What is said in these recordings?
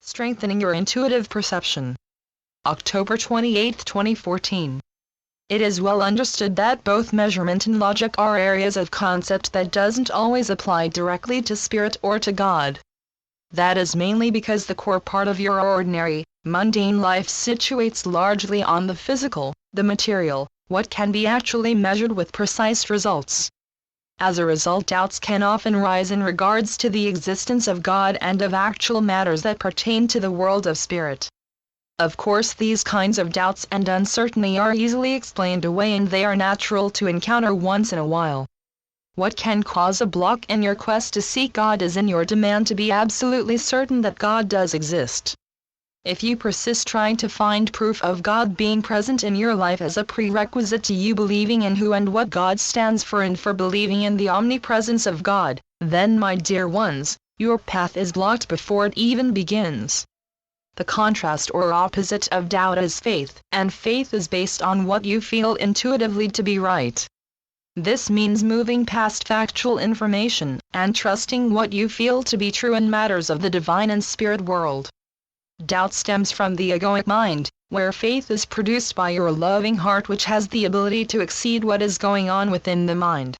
Strengthening your intuitive perception. October 28, 2014. It is well understood that both measurement and logic are areas of concept that doesn't always apply directly to spirit or to God. That is mainly because the core part of your ordinary, mundane life situates largely on the physical, the material, what can be actually measured with precise results. As a result, doubts can often rise in regards to the existence of God and of actual matters that pertain to the world of spirit. Of course, these kinds of doubts and uncertainty are easily explained away, and they are natural to encounter once in a while. What can cause a block in your quest to seek God is in your demand to be absolutely certain that God does exist. If you persist trying to find proof of God being present in your life as a prerequisite to you believing in who and what God stands for and for believing in the omnipresence of God, then, my dear ones, your path is blocked before it even begins. The contrast or opposite of doubt is faith, and faith is based on what you feel intuitively to be right. This means moving past factual information and trusting what you feel to be true in matters of the divine and spirit world. Doubt stems from the egoic mind, where faith is produced by your loving heart, which has the ability to exceed what is going on within the mind.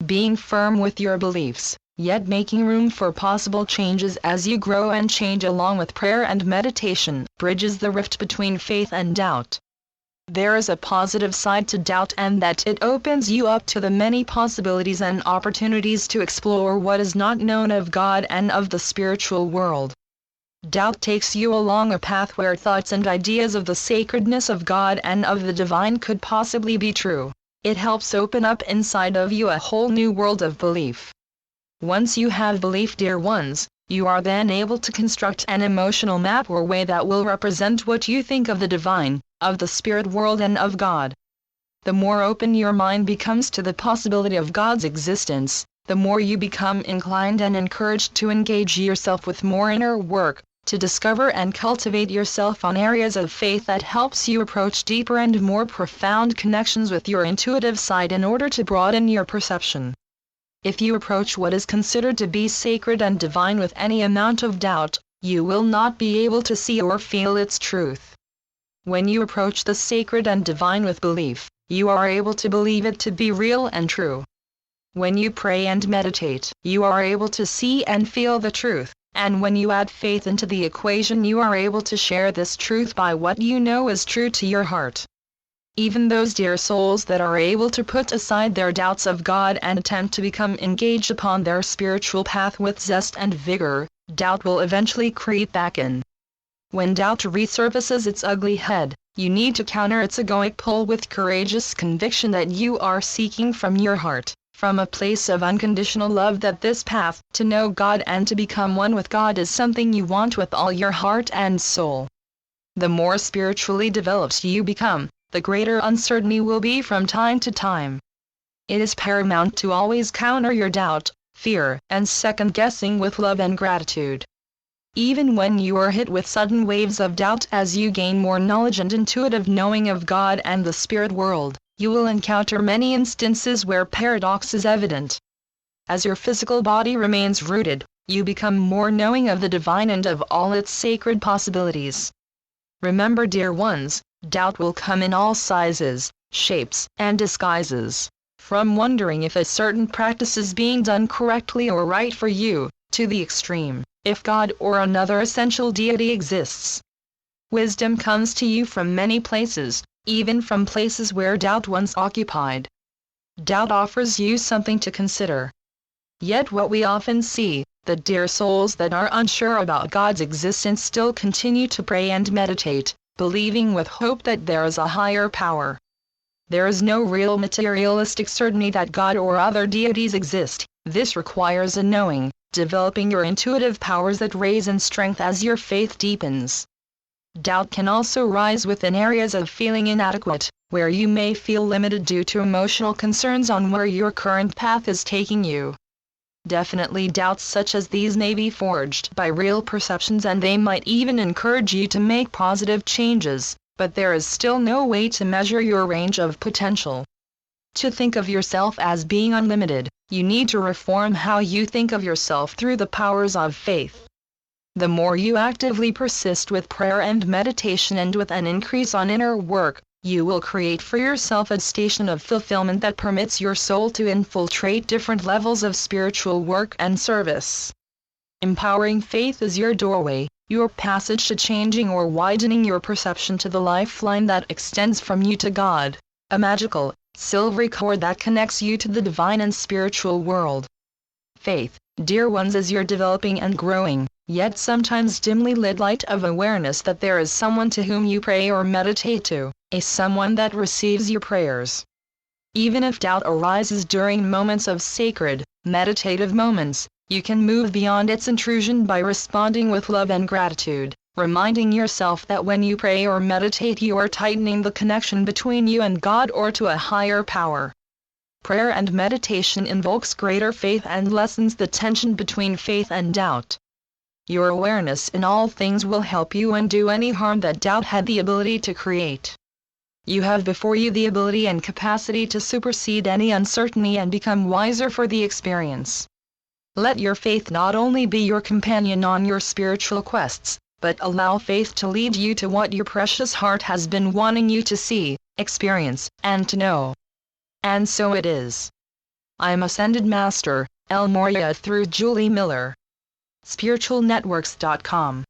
Being firm with your beliefs, yet making room for possible changes as you grow and change along with prayer and meditation, bridges the rift between faith and doubt. There is a positive side to doubt, and that it opens you up to the many possibilities and opportunities to explore what is not known of God and of the spiritual world. Doubt takes you along a path where thoughts and ideas of the sacredness of God and of the divine could possibly be true. It helps open up inside of you a whole new world of belief. Once you have belief, dear ones, you are then able to construct an emotional map or way that will represent what you think of the divine, of the spirit world, and of God. The more open your mind becomes to the possibility of God's existence, the more you become inclined and encouraged to engage yourself with more inner work, to discover and cultivate yourself on areas of faith that helps you approach deeper and more profound connections with your intuitive side in order to broaden your perception. If you approach what is considered to be sacred and divine with any amount of doubt, you will not be able to see or feel its truth. When you approach the sacred and divine with belief, you are able to believe it to be real and true. When you pray and meditate, you are able to see and feel the truth, and when you add faith into the equation, you are able to share this truth by what you know is true to your heart. Even those dear souls that are able to put aside their doubts of God and attempt to become engaged upon their spiritual path with zest and vigor, doubt will eventually creep back in. When doubt resurfaces its ugly head, you need to counter its egoic pull with courageous conviction that you are seeking from your heart, from a place of unconditional love, that this path to know God and to become one with God is something you want with all your heart and soul. The more spiritually developed you become, the greater uncertainty will be from time to time. It is paramount to always counter your doubt, fear, and second-guessing with love and gratitude. Even when you are hit with sudden waves of doubt as you gain more knowledge and intuitive knowing of God and the spirit world, you will encounter many instances where paradox is evident. As your physical body remains rooted, you become more knowing of the divine and of all its sacred possibilities. Remember, dear ones, doubt will come in all sizes, shapes, and disguises, from wondering if a certain practice is being done correctly or right for you, to the extreme, if God or another essential deity exists. Wisdom comes to you from many places, even from places where doubt once occupied. Doubt offers you something to consider. Yet what we often see, the dear souls that are unsure about God's existence still continue to pray and meditate, believing with hope that there is a higher power. There is no real materialistic certainty that God or other deities exist. This requires a knowing, developing your intuitive powers that raise in strength as your faith deepens. Doubt can also rise within areas of feeling inadequate, where you may feel limited due to emotional concerns on where your current path is taking you. Definitely, doubts such as these may be forged by real perceptions, and they might even encourage you to make positive changes, but there is still no way to measure your range of potential. To think of yourself as being unlimited, you need to reform how you think of yourself through the powers of faith. The more you actively persist with prayer and meditation and with an increase on inner work, you will create for yourself a station of fulfillment that permits your soul to infiltrate different levels of spiritual work and service. Empowering faith is your doorway, your passage to changing or widening your perception to the lifeline that extends from you to God, a magical, silvery cord that connects you to the divine and spiritual world. Faith, dear ones, is your developing and growing, yet sometimes dimly lit light of awareness that there is someone to whom you pray or meditate to, a someone that receives your prayers. Even if doubt arises during moments of sacred, meditative moments, you can move beyond its intrusion by responding with love and gratitude, reminding yourself that when you pray or meditate you are tightening the connection between you and God or to a higher power. Prayer and meditation invokes greater faith and lessens the tension between faith and doubt. Your awareness in all things will help you undo any harm that doubt had the ability to create. You have before you the ability and capacity to supersede any uncertainty and become wiser for the experience. Let your faith not only be your companion on your spiritual quests, but allow faith to lead you to what your precious heart has been wanting you to see, experience, and to know. And so it is. I am Ascended Master, El Morya, through Julie Miller. spiritualnetworks.com